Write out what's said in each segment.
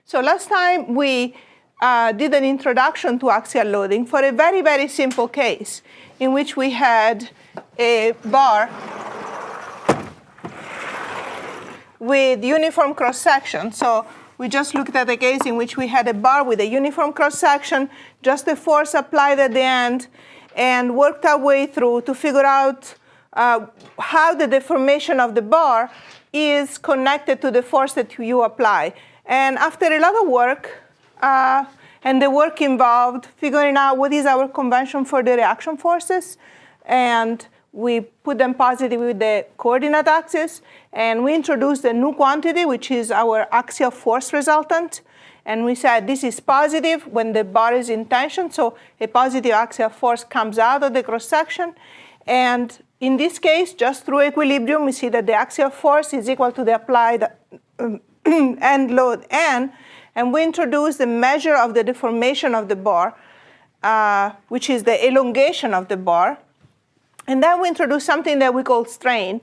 So last time we did an introduction to axial loading for a very, very simple case in which we had a bar with uniform cross-section. So we just looked at a case in which we had a bar with a uniform cross-section, just a force applied at the end, and worked our way through to figure out how the deformation of the bar is connected to the force that you apply. And after a lot of work, and the work involved figuring out what is our convention for the reaction forces, and we put them positive with the coordinate axis, and we introduced a new quantity, which is our axial force resultant. And we said this is positive when the bar is in tension, so a positive axial force comes out of the cross-section. And in this case, just through equilibrium, we see that the axial force is equal to the applied end load N. And we introduce the measure of the deformation of the bar, which is the elongation of the bar. And then we introduce something that we call strain,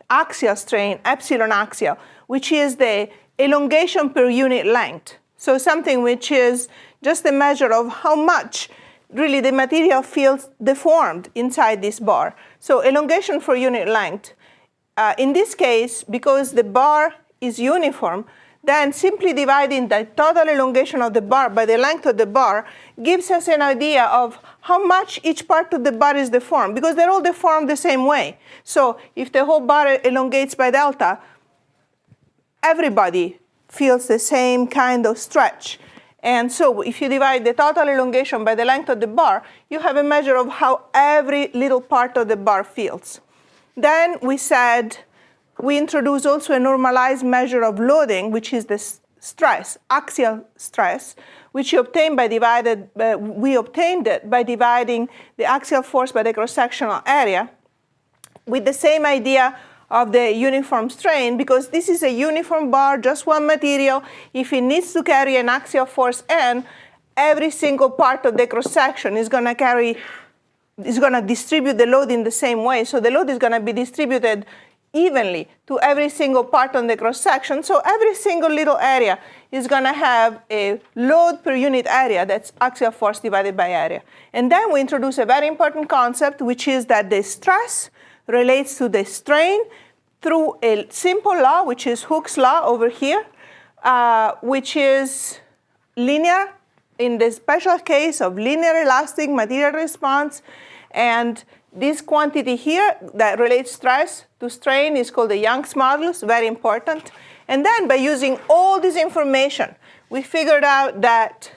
axial strain, epsilon axial, which is the elongation per unit length. So something which is just a measure of how much really the material feels deformed inside this bar. So elongation for unit length. In this case, because the bar is uniform, then simply dividing the total elongation of the bar by the length of the bar gives us an idea of how much each part of the bar is deformed, because they're all deformed the same way. So if the whole bar elongates by delta, everybody feels the same kind of stretch. And so if you divide the total elongation by the length of the bar, you have a measure of how every little part of the bar feels. Then we said we introduce also a normalized measure of loading, which is the stress, axial stress, which we obtained it by dividing the axial force by the cross-sectional area, with the same idea of the uniform strain, because this is a uniform bar, just one material. If it needs to carry an axial force N, every single part of the cross-section is going to distribute the load in the same way. So the load is going to be distributed evenly to every single part on the cross-section. So every single little area is going to have a load per unit area that's axial force divided by area. And then we introduce a very important concept, which is that the stress relates to the strain through a simple law, which is Hooke's law over here, which is linear in the special case of linear elastic material response. And this quantity here that relates stress to strain is called the Young's modulus, very important. And then by using all this information, we figured out that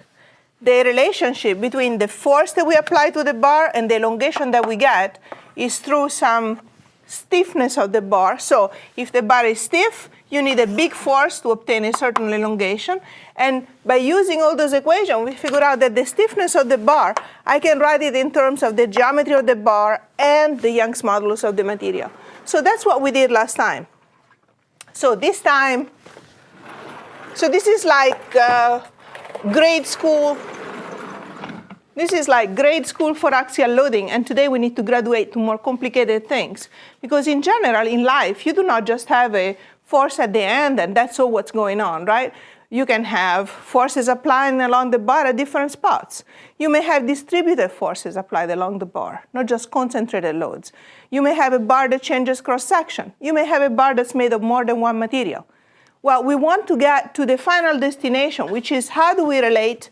the relationship between the force that we apply to the bar and the elongation that we get is through some stiffness of the bar. So if the bar is stiff, you need a big force to obtain a certain elongation. And by using all those equations, we figure out that the stiffness of the bar, I can write it in terms of the geometry of the bar and the Young's modulus of the material. So that's what we did last time. So this time, so this is like grade school. This is like grade school for axial loading, and today we need to graduate to more complicated things. Because in general, in life, you do not just have a force at the end, and that's all what's going on, right? You can have forces applying along the bar at different spots. You may have distributed forces applied along the bar, not just concentrated loads. You may have a bar that changes cross-section. You may have a bar that's made of more than one material. Well, we want to get to the final destination, which is how do we relate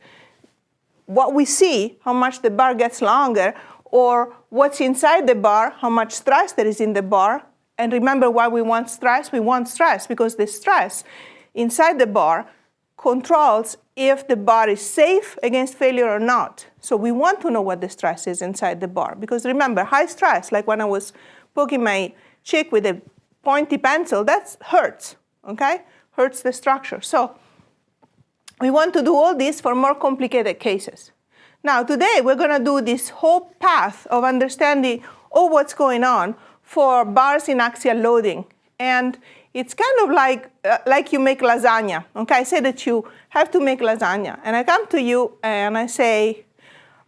what we see, how much the bar gets longer, or what's inside the bar, how much stress there is in the bar. And remember why we want stress? We want stress because the stress inside the bar controls if the bar is safe against failure or not. So we want to know what the stress is inside the bar. Because remember, high stress, like when I was poking my cheek with a pointy pencil, that hurts, okay? Hurts the structure. So we want to do all this for more complicated cases. Now, today, we're going to do this whole path of understanding all what's going on for bars in axial loading. And it's kind of like you make lasagna. Okay, I say that you have to make lasagna. And I come to you and I say,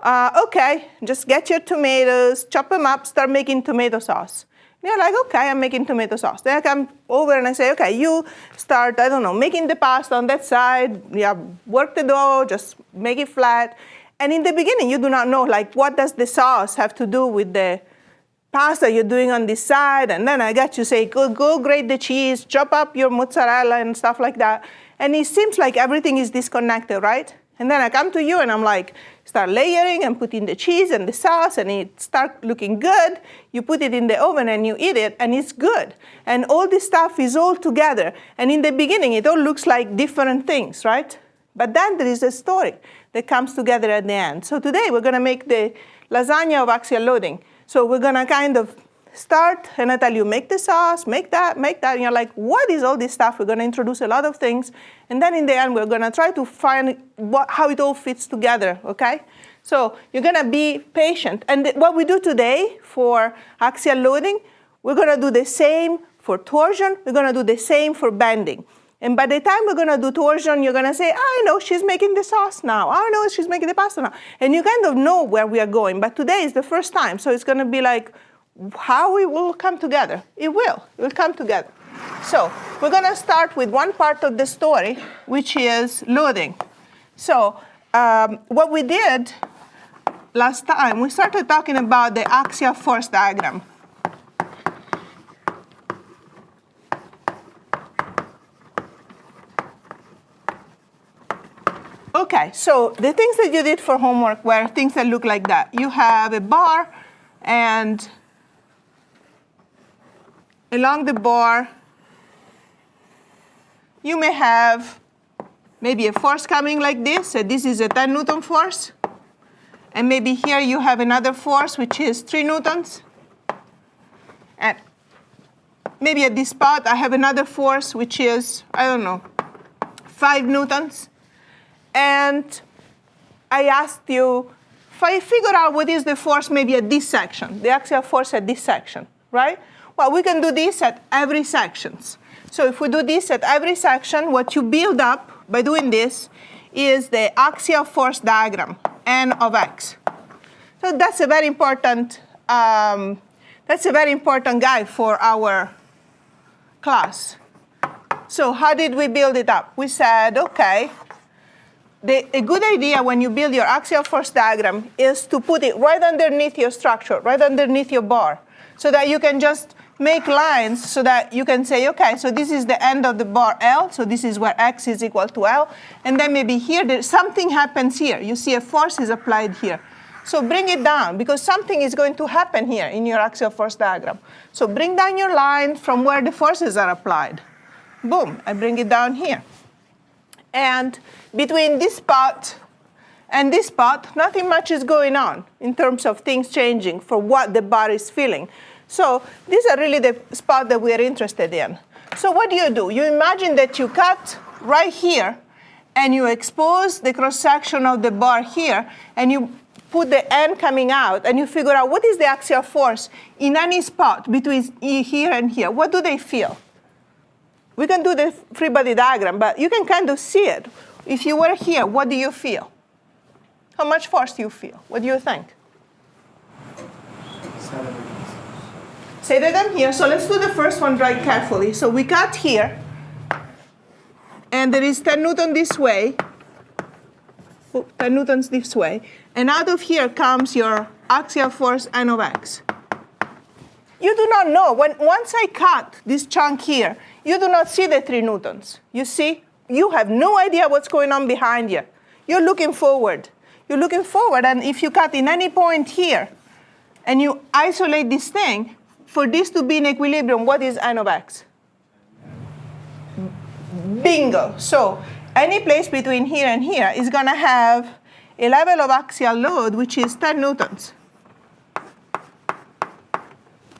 okay, just get your tomatoes, chop them up, start making tomato sauce. You're like, okay, I'm making tomato sauce. Then I come over and I say, okay, you start, I don't know, making the pasta on that side. Yeah, work the dough, just make it flat. And in the beginning, you do not know, like, what does the sauce have to do with the pasta you're doing on this side? And then I got you say, go grate the cheese, chop up your mozzarella and stuff like that. And it seems like everything is disconnected, right? And then I come to you and I'm like, start layering and putting the cheese and the sauce, and it starts looking good. You put it in the oven and you eat it, and it's good. And all this stuff is all together. And in the beginning, it all looks like different things, right? But then there is a story that comes together at the end. So today we're going to make the lasagna of axial loading. So we're going to kind of start, and I tell you, make the sauce, make that, and you're like, what is all this stuff? We're going to introduce a lot of things, and then in the end, we're going to try to find how it all fits together, okay? So you're going to be patient. And what we do today for axial loading, we're going to do the same for torsion, we're going to do the same for bending. And by the time we're going to do torsion, you're going to say, I know she's making the sauce now. I know she's making the pasta now. And you kind of know where we are going. But today is the first time, so it's going to be like, how it will come together. It will come together. So we're going to start with one part of the story, which is loading. So what we did last time, we started talking about the axial force diagram. Okay, so the things that you did for homework were things that look like that. You have a bar, and along the bar, you may have maybe a force coming like this. So this is a 10 Newton force. And maybe here you have another force, which is 3 newtons. And maybe at this spot, I have another force, which is, I don't know, 5 newtons. And I asked you, figure out what is the force maybe at this section, the axial force at this section, right? Well, we can do this at every section. So if we do this at every section, what you build up by doing this is the axial force diagram, N of X. So that's a very important guide for our class. So how did we build it up? We said, okay, a good idea when you build your axial force diagram is to put it right underneath your structure, right underneath your bar, so that you can just make lines so that you can say, okay, so this is the end of the bar L, so this is where X is equal to L, and then maybe here, something happens here. You see a force is applied here. So bring it down, because something is going to happen here in your axial force diagram. So bring down your line from where the forces are applied. Boom, I bring it down here. And between this spot and this spot, nothing much is going on in terms of things changing for what the bar is feeling. So these are really the spot that we are interested in. So what do? You imagine that you cut right here, and you expose the cross-section of the bar here, and you put the end coming out, and you figure out what is the axial force in any spot between here and here. What do they feel? We can do the free body diagram, but you can kind of see it. If you were here, what do you feel? How much force do you feel? What do you think? 7. Say that I'm here. So let's do the first one right carefully. So we cut here, and there is 10 Newton this way, 10 Newtons this way, and out of here comes your axial force N of X. You do not know. Once I cut this chunk here, you do not see the 3 Newtons. You see? You have no idea what's going on behind you. You're looking forward. You're looking forward, and if you cut in any point here, and you isolate this thing, for this to be in equilibrium, what is N of X? Bingo. So any place between here and here is going to have a level of axial load, which is 10 Newtons.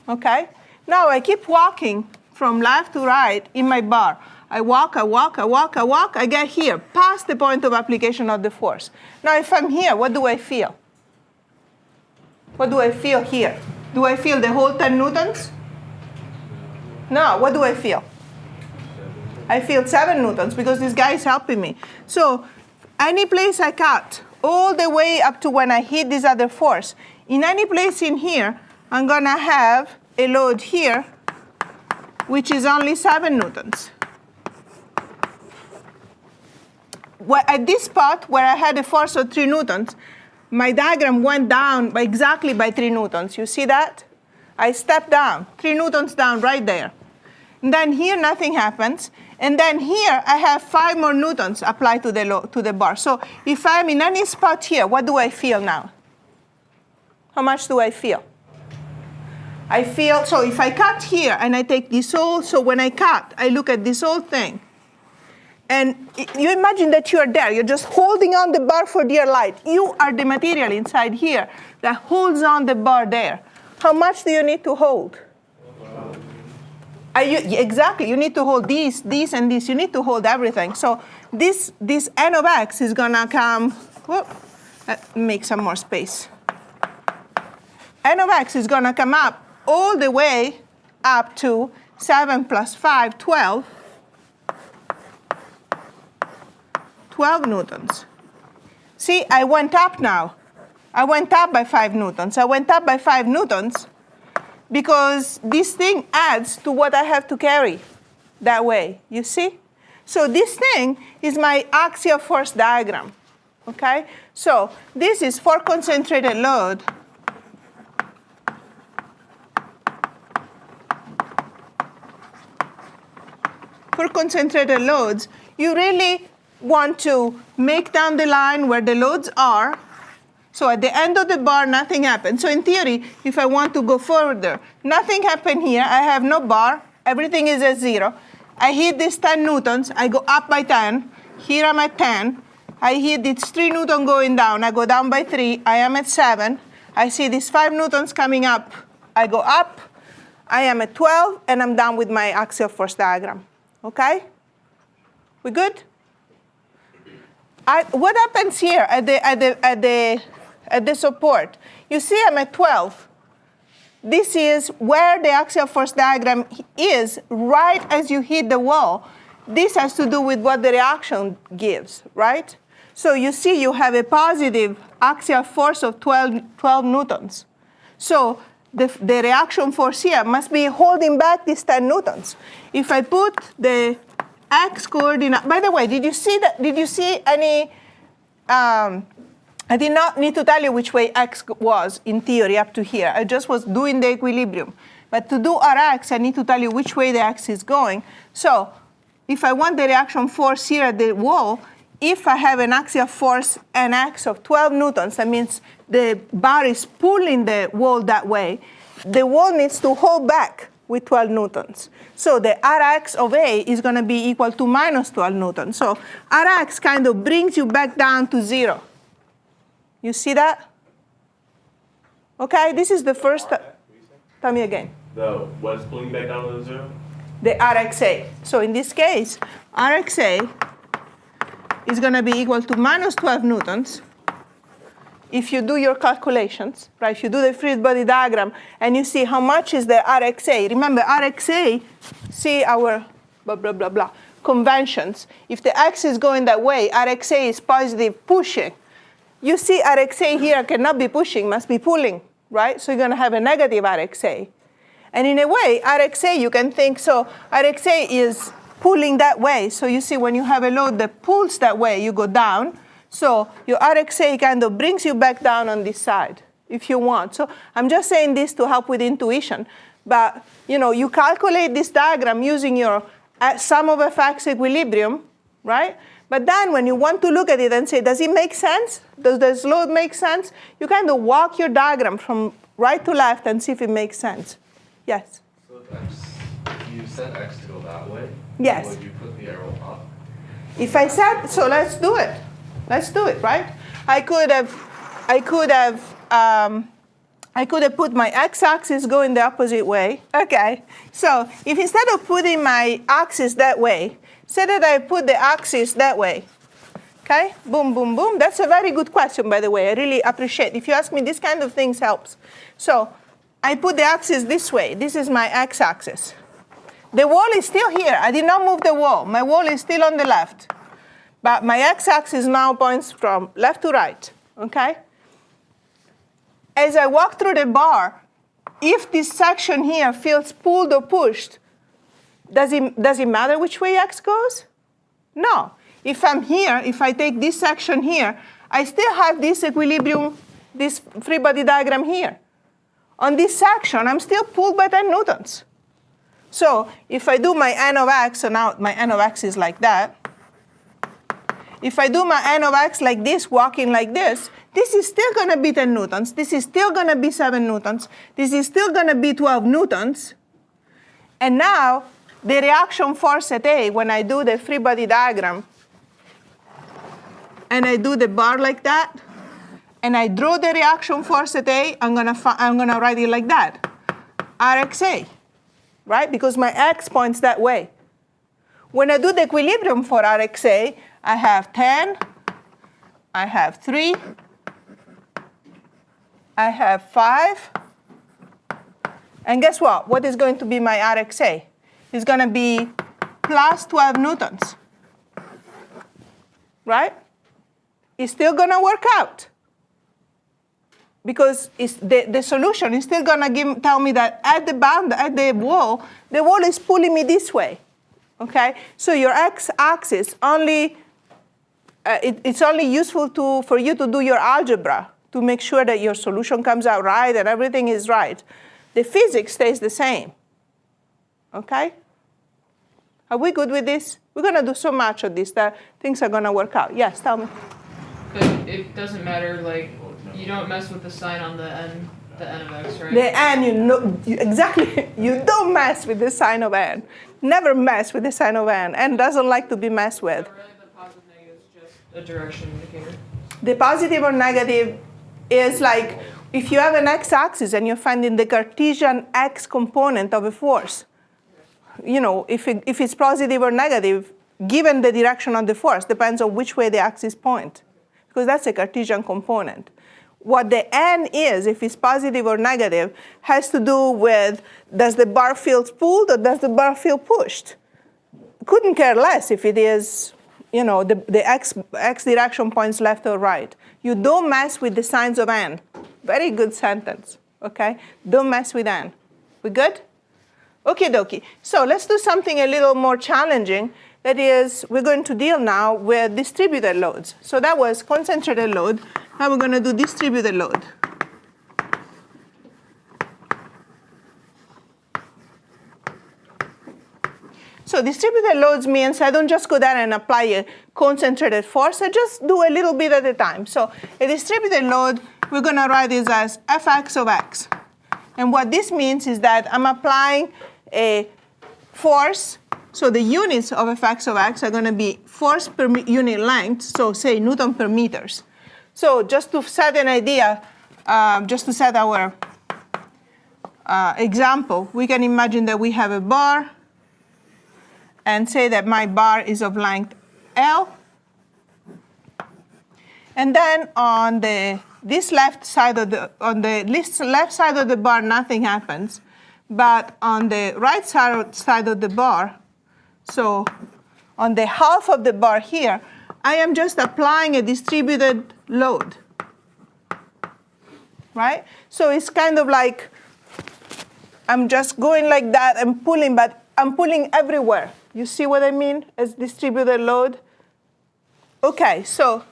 Okay? Now I keep walking from left to right in my bar. I walk, I get here, past the point of application of the force. Now if I'm here, what do I feel? What do I feel here? Do I feel the whole 10 Newtons? No, what do I feel? I feel 7 Newtons because this guy is helping me. So any place I cut, all the way up to when I hit this other force, in any place in here, I'm going to have a load here, which is only 7 newtons. At this spot where I had a force of 3 newtons, my diagram went down by exactly by 3 newtons. You see that? I stepped down, 3 newtons down right there. And then here nothing happens. And then here I have 5 more newtons applied to the bar. So if I'm in any spot here, what do I feel now? How much do I feel? I feel, so if I cut here and I take this whole, so when I cut, I look at this whole thing. And you imagine that you are there. You're just holding on the bar for dear life. You are the material inside here that holds on the bar there. How much do you need to hold? Exactly. You need to hold these, and these. You need to hold everything. So this n of x is going to come. Whoop, make some more space. N of x is going to come up all the way up to 7 plus 5, 12. 12 newtons. See, I went up now. I went up by 5 newtons. I went up by 5 newtons because this thing adds to what I have to carry that way. You see? So this thing is my axial force diagram. Okay? So this is for concentrated load. For concentrated loads, you really want to make down the line where the loads are. So at the end of the bar, nothing happens. So in theory, if I want to go further, nothing happened here. I have no bar. Everything is at 0. I hit this 10 newtons. I go up by 10. Here I'm at 10. I hit this 3 newton going down. I go down by 3. I am at 7. I see these 5 newtons coming up. I go up. I am at 12, and I'm done with my axial force diagram. Okay? We good? What happens here at the support? You see I'm at 12. This is where the axial force diagram is right as you hit the wall. This has to do with what the reaction gives, right? So you see you have a positive axial force of 12 newtons. So the reaction force here must be holding back these 10 newtons. If I put the x coordinate, by the way, did you see that? Did you see any? I did not need to tell you which way x was in theory up to here. I just was doing the equilibrium. But to do Rx, I need to tell you which way the x is going. So if I want the reaction force here at the wall, if I have an axial force Nx of 12 newtons, that means the bar is pulling the wall that way. The wall needs to hold back with 12 newtons. So the Rx of A is going to be equal to minus 12 newtons. So Rx kind of brings you back down to 0. You see that? Okay, this is the first. Tell me again. What is pulling back down to 0? The Rxa. So in this case, Rxa is going to be equal to minus 12 newtons. If you do your calculations, right? If you do the free body diagram and you see how much is the Rxa. Remember, Rxa, see our blah, blah, blah, blah, conventions. If the x is going that way, Rxa is positive pushing. You see Rxa here cannot be pushing, must be pulling, right? So you're going to have a negative Rxa. And in a way, Rxa, you can think, so Rxa is pulling that way. So you see when you have a load that pulls that way, you go down. So your Rxa kind of brings you back down on this side, if you want. So I'm just saying this to help with intuition. But you calculate this diagram using your sum of fx equilibrium, right? But then when you want to look at it and say, does it make sense? Does this load make sense? You kind of walk your diagram from right to left and see if it makes sense. Yes? So if you set x to go that way, yes. Would you put the arrow up? If I set, so let's do it. Let's do it, right? I could have put my x-axis going the opposite way. Okay, so if instead of putting my axis that way, say that I put the axis that way. Okay, boom, boom, boom. That's a very good question, by the way. I really appreciate. If you ask me, this kind of things helps. So I put the axis this way. This is my x-axis. The wall is still here. I did not move the wall. My wall is still on the left. But my x-axis now points from left to right, okay? As I walk through the bar, if this section here feels pulled or pushed, does it matter which way x goes? No. If I'm here, if I take this section here, I still have this equilibrium, this free body diagram here. On this section, I'm still pulled by 10 newtons. So if I do my n of x, so now my n of x is like that. If I do my n of x like this, walking like this is still going to be 10 newtons. This is still going to be 7 newtons. This is still going to be 12 newtons. And now, the reaction force at A, when I do the free body diagram, and I do the bar like that, and I draw the reaction force at A, I'm gonna write it like that, Rxa, right? Because my x points that way. When I do the equilibrium for Rxa, I have 10, I have 3, I have 5, and guess what? What is going to be my Rxa? It's going to be plus 12 newtons, right? It's still going to work out because the solution is still going to tell me that at the wall is pulling me this way, okay? So your x-axis only, it's only useful for you to do your algebra to make sure that your solution comes out right and everything is right. The physics stays the same, okay? Are we good with this? We're going to do so much of this that things are going to work out. Yes, tell me. But it doesn't matter, like, you don't mess with the sign on the n of x, right? The n, exactly. You don't mess with the sign of n. Never mess with the sign of n. N doesn't like to be messed with. So really the positive negative is just a direction indicator. The positive or negative is like if you have an x-axis and you're finding the Cartesian x component of a force. You know, if it's positive or negative, given the direction of the force, depends on which way the axis point, because that's a Cartesian component. What the n is, if it's positive or negative, has to do with does the bar feel pulled or does the bar feel pushed? Couldn't care less if it is, you know, the x direction points left or right. You don't mess with the signs of n. Very good sentence, okay? Don't mess with n. We good? Okie dokie. So let's do something a little more challenging. That is, we're going to deal now with distributed loads. So that was concentrated load. Now we're going to do distributed load. So distributed loads means I don't just go there and apply a concentrated force. I just do a little bit at a time. So a distributed load, we're going to write this as fx of x. And what this means is that I'm applying a force. So the units of fx of x are going to be force per unit length, so say Newton per meters. So just to set an idea, just to set our example, we can imagine that we have a bar and say that my bar is of length L. And then on this left side of the bar, nothing happens. But on the right side of the bar, so on the half of the bar here, I am just applying a distributed load, right? So it's kind of like I'm just going like that and pulling, but I'm pulling everywhere. You see what I mean as distributed load? Okay, so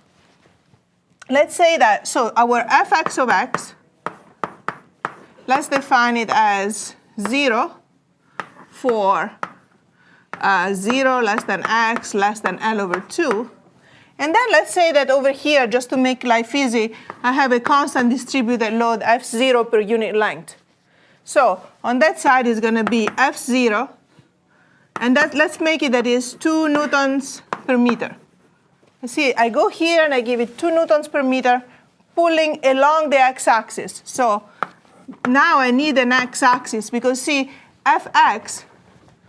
let's say that, so our fx of x, let's define it as 0 for 0 less than x less than L over 2. And then let's say that over here, just to make life easy, I have a constant distributed load F0 per unit length. So on that side is going to be F0. And let's make it that is 2 newtons per meter. You see, I go here and I give it 2 newtons per meter, pulling along the x-axis. So now I need an x-axis because, see, Fx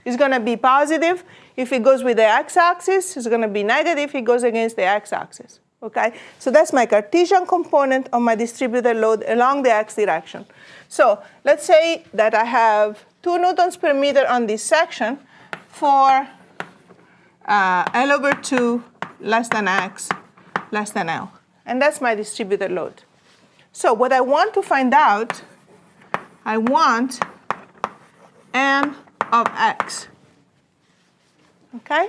is going to be positive if it goes with the x-axis. It's going to be negative if it goes against the x-axis. Okay? So that's my Cartesian component of my distributed load along the x direction. So let's say that I have 2 newtons per meter on this section for L over 2 less than x less than L. And that's my distributed load. So what I want to find out I want n of x. Okay?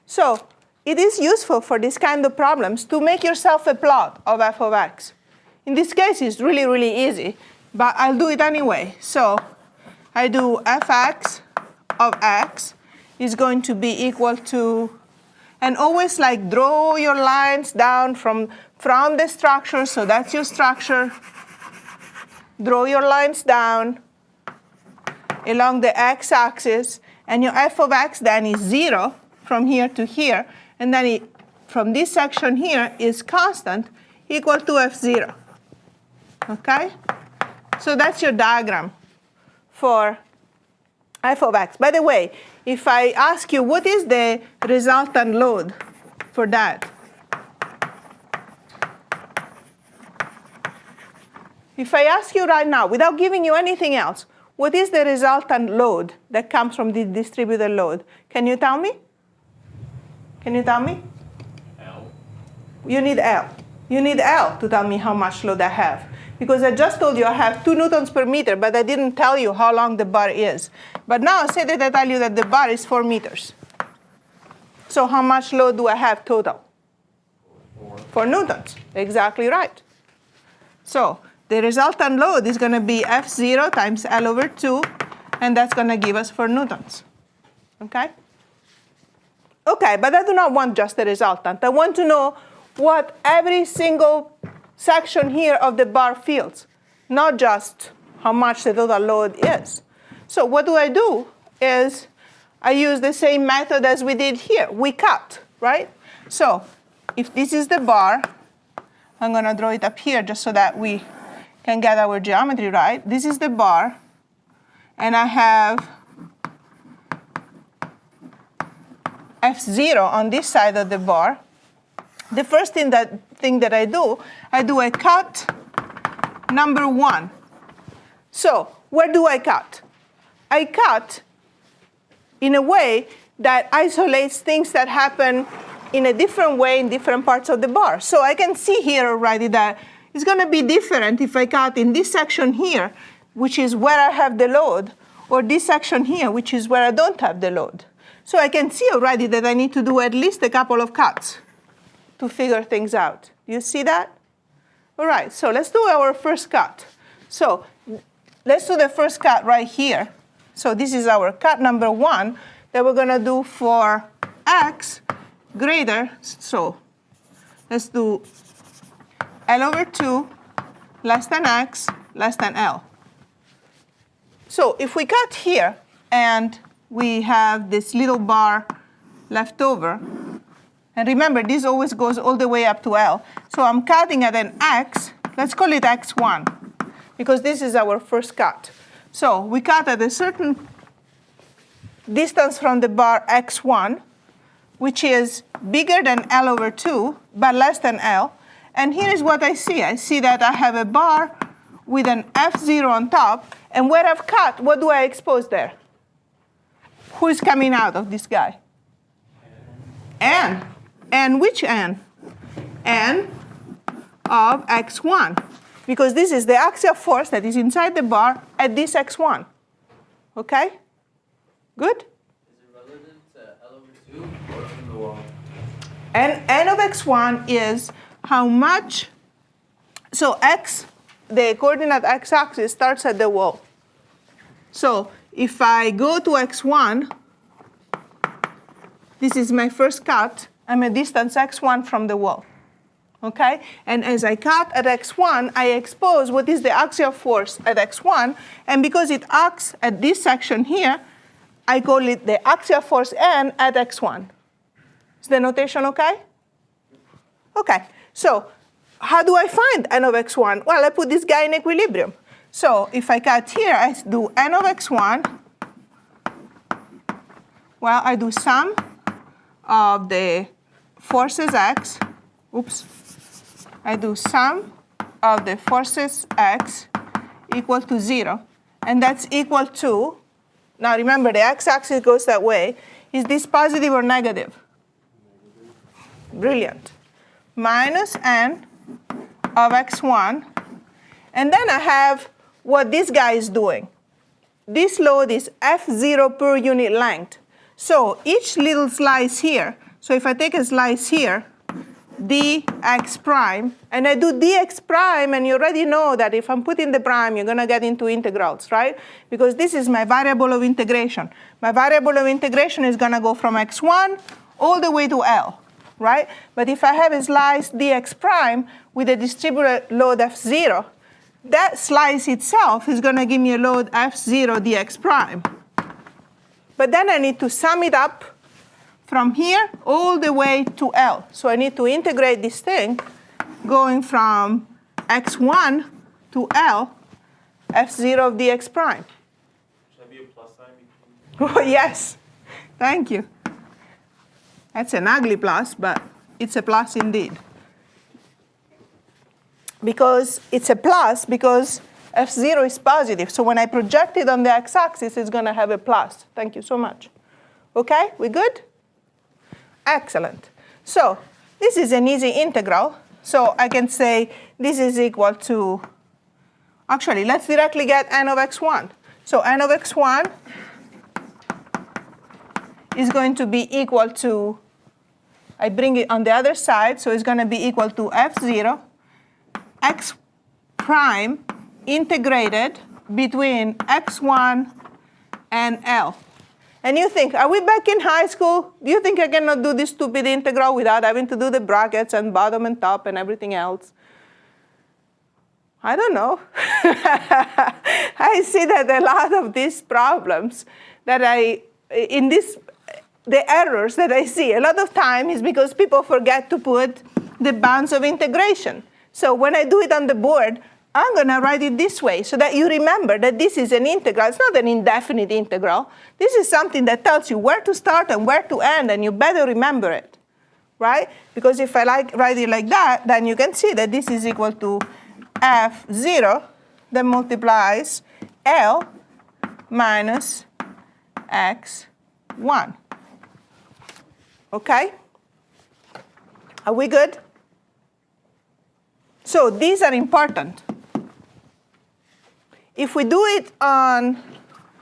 So it is useful for this kind of problems to make yourself a plot of f of x. In this case, it's really, really easy, but I'll do it anyway. So I do fx of x is going to be equal to, and always like draw your lines down from the structure. So that's your structure. Draw your lines down along the x-axis, and your f of x then is 0 from here to here, and then from this section here is constant equal to f0. Okay? So that's your diagram for f of x. By the way, if I ask you what is the resultant load for that? If I ask you right now, without giving you anything else, what is the resultant load that comes from the distributed load? Can you tell me? Can you tell me? L. You need L. You need L to tell me how much load I have. Because I just told you I have 2 newtons per meter, but I didn't tell you how long the bar is. But now say that I tell you that the bar is 4 meters. So how much load do I have total? 4 newtons. Exactly right. So the resultant load is going to be F0 times L over 2, and that's going to give us 4 newtons. Okay? Okay, but I do not want just the resultant. I want to know what every single section here of the bar feels, not just how much the total load is. So what do? Is I use the same method as we did here. We cut, right? So if this is the bar, I'm going to draw it up here just so that we can get our geometry right. This is the bar, and I have F0 on this side of the bar. The first thing that I do a cut number 1. So where do I cut? I cut in a way that isolates things that happen in a different way in different parts of the bar. So I can see here already that it's going to be different if I cut in this section here, which is where I have the load, or this section here, which is where I don't have the load. So I can see already that I need to do at least a couple of cuts to figure things out. You see that? All right, so let's do our first cut. So let's do the first cut right here. So this is our cut number 1 that we're going to do for x greater. So let's do L over 2 less than x less than L. So if we cut here and we have this little bar left over, and remember, this always goes all the way up to L. So I'm cutting at an x. Let's call it x1, because this is our first cut. So we cut at a certain distance from the bar x1, which is bigger than L over 2, but less than L. And here is what I see. I see that I have a bar with an F0 on top. And where I've cut, what do I expose there? Who is coming out of this guy? N. And which N? N of x1. Because this is the axial force that is inside the bar at this x1. Okay? Good? Is it relative to L over 2 or from the wall? And N of x1 is how much, so x, the coordinate x-axis starts at the wall. So if I go to x1, this is my first cut. I'm a distance x1 from the wall. Okay? And as I cut at x1, I expose what is the axial force at x1. And because it acts at this section here, I call it the axial force N at x1. Is the notation okay? Okay. So how do I find N of x1? Well, I put this guy in equilibrium. So if I cut here, I do N of x1. Well, I do sum of the forces x. Oops. I do sum of the forces x equal to 0. And that's equal to, now remember, the x-axis goes that way. Is this positive or negative? Brilliant. Minus N of x1. And then I have what this guy is doing. This load is F0 per unit length. So each little slice here, so if I take a slice here, dx prime, and I do dx prime, and you already know that if I'm putting the prime, you're going to get into integrals, right? Because this is my variable of integration. My variable of integration is going to go from x1 all the way to L, right? But if I have a slice dx prime with a distributed load F0, that slice itself is going to give me a load F0 dx prime. But then I need to sum it up from here all the way to L. So I need to integrate this thing going from x1 to L, F0 of dx prime. Should that be a plus sign between? Oh, yes. Thank you. That's an ugly plus, but it's a plus indeed. Because it's a plus because F0 is positive. So when I project it on the x-axis, it's going to have a plus. Thank you so much. OK, we good? Excellent. So this is an easy integral. So I can say this is equal to, actually, let's directly get n of x1. So n of x1 is going to be equal to, I bring it on the other side, so it's going to be equal to F0 x prime integrated between x1 and L. And you think, are we back in high school? Do you think I cannot do this stupid integral without having to do the brackets and bottom and top and everything else? I don't know. I see that a lot of these problems that the errors that I see a lot of time is because people forget to put the bounds of integration. So when I do it on the board, I'm going to write it this way so that you remember that this is an integral. It's not an indefinite integral. This is something that tells you where to start and where to end, and you better remember it, right? Because if I write it like that, then you can see that this is equal to F0 that multiplies L minus X1. OK? Are we good? So these are important. If we do it on,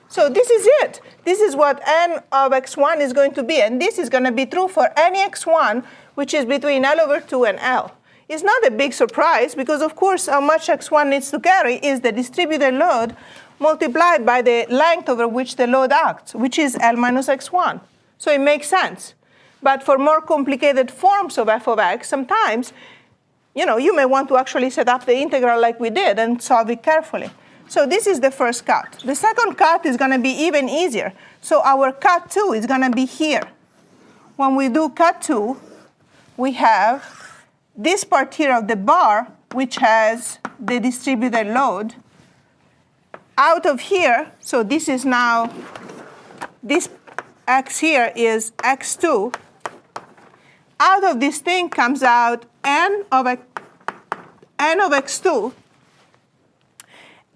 so this is it. This is what n of x1 is going to be. And this is going to be true for any x1, which is between L over 2 and L. It's not a big surprise, because, of course, how much x1 needs to carry is the distributed load multiplied by the length over which the load acts, which is L minus x1. So it makes sense. But for more complicated forms of f of x, sometimes you may want to actually set up the integral like we did and solve it carefully. So this is the first cut. The second cut is going to be even easier. So our cut 2 is going to be here. When we do cut 2, we have this part here of the bar, which has the distributed load. Out of here, so this is now, this x here is x2. Out of this thing comes out n of x2.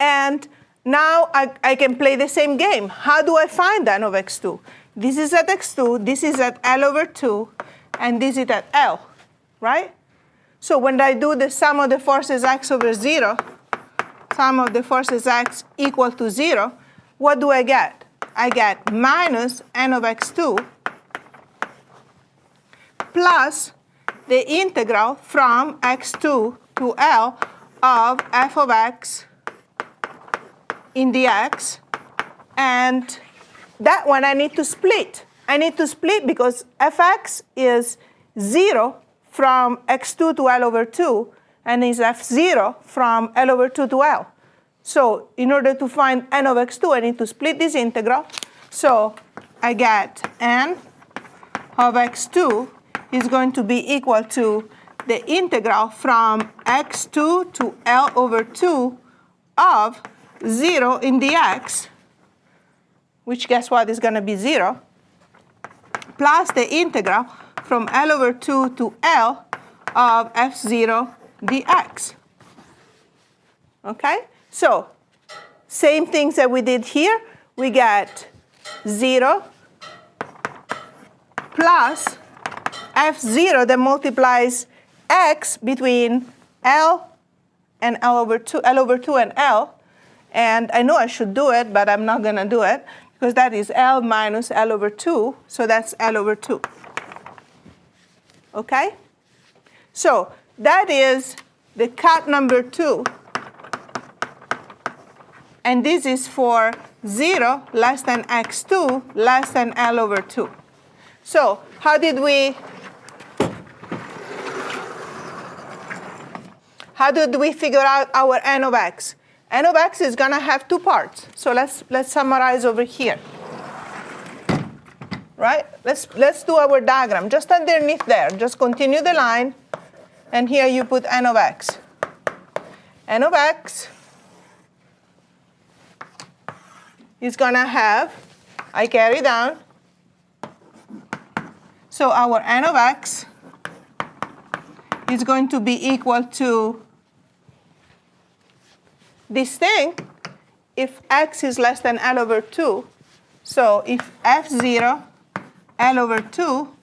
And now I can play the same game. How do I find n of x2? This is at x2, this is at L over 2, and this is at L, right? So when I do the sum of the forces x over 0, sum of the forces x equal to 0, what do I get? I get minus n of x2 plus the integral from x2 to L of f of x in dx, and that one I need to split. I need to split because fx is 0 from x2 to L over 2, and is f0 from L over 2 to L. So in order to find n of x2, I need to split this integral. So I get n of x2 is going to be equal to the integral from x2 to L over 2 of 0 in dx, which guess what is going to be 0, plus the integral from L over 2 to L of f0 dx. OK? So same things that we did here. We get 0 plus f0 that multiplies x between L and L over 2 and L. And I know I should do it, but I'm not going to do it, because that is L minus L over 2. So that's L over 2. OK? So that is the cut number 2. And this is for 0 less than x2 less than L over 2. So how did we figure out our n of x? N of x is going to have 2 parts. So let's summarize over here. Right? Let's do our diagram. Just underneath there, just continue the line. And here you put n of x. N of x is going to have, I carry down. So our n of x is going to be equal to this thing if x is less than L over 2. So if f0 L over 2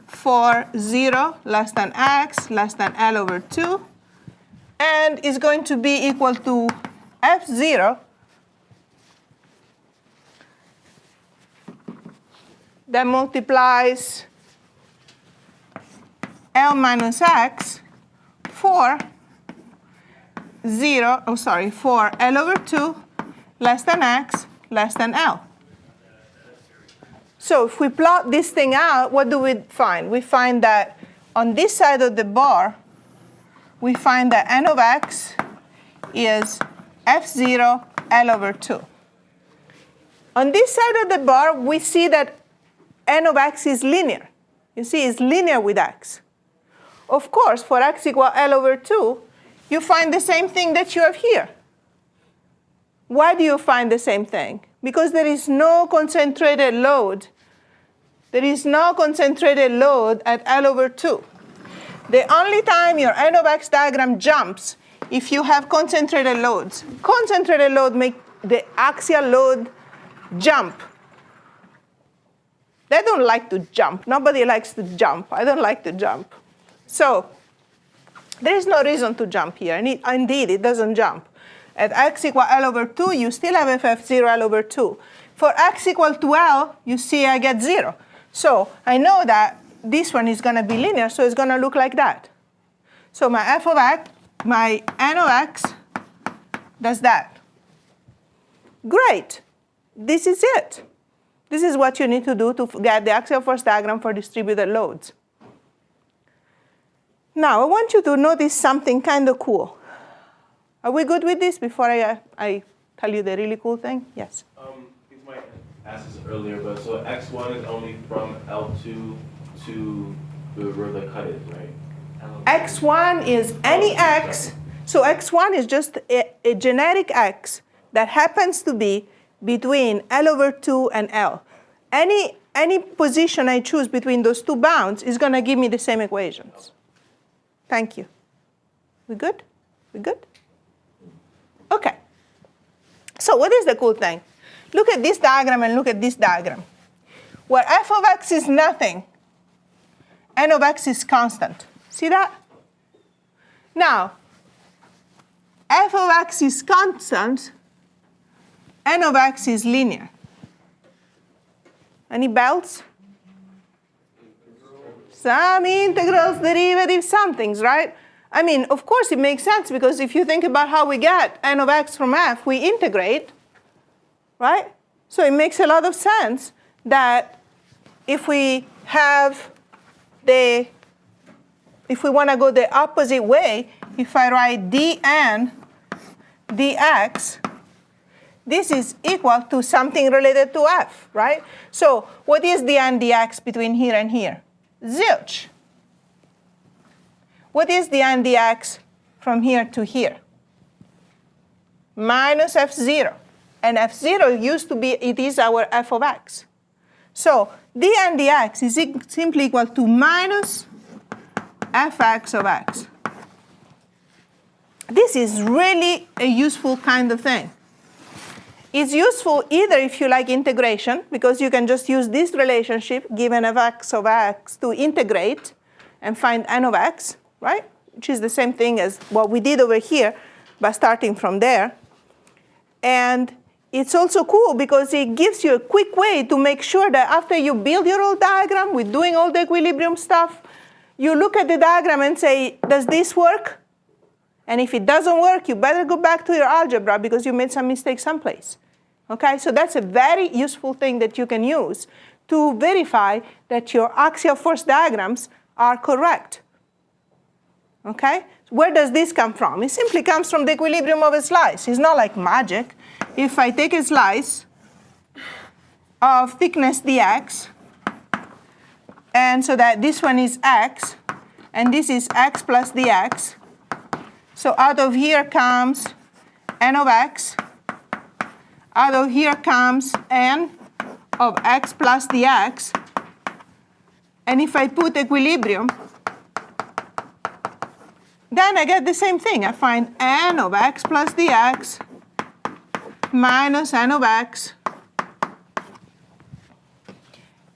for 0 less than x less than L over 2, and is going to be equal to f0 that multiplies L minus x for for L over 2 less than x less than L. So if we plot this thing out, what do we find? We find that on this side of the bar, we find that n of x is f0 L over 2. On this side of the bar, we see that n of x is linear. You see, it's linear with x. Of course, for x equal L over 2, you find the same thing that you have here. Why do you find the same thing? Because there is no concentrated load. There is no concentrated load at L over 2. The only time your n of x diagram jumps if you have concentrated loads. Concentrated load make the axial load jump. They don't like to jump. Nobody likes to jump. I don't like to jump. So there is no reason to jump here. And indeed, it doesn't jump. At x equal L over 2, you still have f0 L over 2. For x equal to L, you see I get 0. So I know that this one is going to be linear, so it's going to look like that. So my f of x, my n of x does that. Great. This is it. This is what you need to do to get the axial force diagram for distributed loads. Now, I want you to notice something kind of cool. Are we good with this before I tell you the really cool thing? Yes? These might ask this earlier, but so x1 is only from L2 to where the cut is, right? X1 is any x. So x1 is just a generic x that happens to be between L over 2 and L. Any position I choose between those two bounds is going to give me the same equations. Thank you. We good? We good? OK. So what is the cool thing? Look at this diagram and look at this diagram. Where f of x is nothing, n of x is constant. See that? Now, f of x is constant, n of x is linear. Any bells? Some integrals, derivatives, some things, right? I mean, of course, it makes sense, because if you think about how we get n of x from f, we integrate, right? So it makes a lot of sense that if we want to go the opposite way, if I write dn dx, this is equal to something related to f, right? So what is dn dx between here and here? Zilch. What is dn dx from here to here? Minus f0. And f0 used to be, it is our f of x. So dn dx is simply equal to minus fx of x. This is really a useful kind of thing. It's useful either if you like integration, because you can just use this relationship given fx of x to integrate and find n of x, right? Which is the same thing as what we did over here, but starting from there. And it's also cool because it gives you a quick way to make sure that after you build your old diagram with doing all the equilibrium stuff, you look at the diagram and say, does this work? And if it doesn't work, you better go back to your algebra because you made some mistake someplace. Okay, so that's a very useful thing that you can use to verify that your axial force diagrams are correct. Okay, where does this come from? It simply comes from the equilibrium of a slice. It's not like magic. If I take a slice of thickness dx, and so that this one is x, and this is x plus dx, so out of here comes n of x, out of here comes n of x plus dx, and if I put equilibrium, then I get the same thing. I find n of x plus dx minus n of x.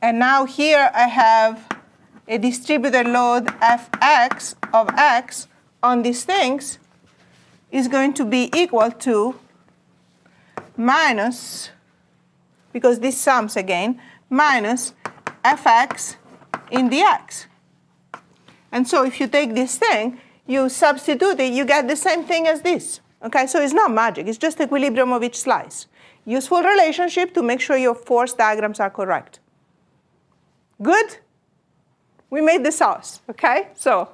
And now here I have a distributed load fx of x on these things is going to be equal to minus, because this sums again, minus fx in dx. And so if you take this thing, you substitute it, you get the same thing as this. Okay, so it's not magic, it's just equilibrium of each slice. Useful relationship to make sure your force diagrams are correct. Good? We made the sauce, okay? So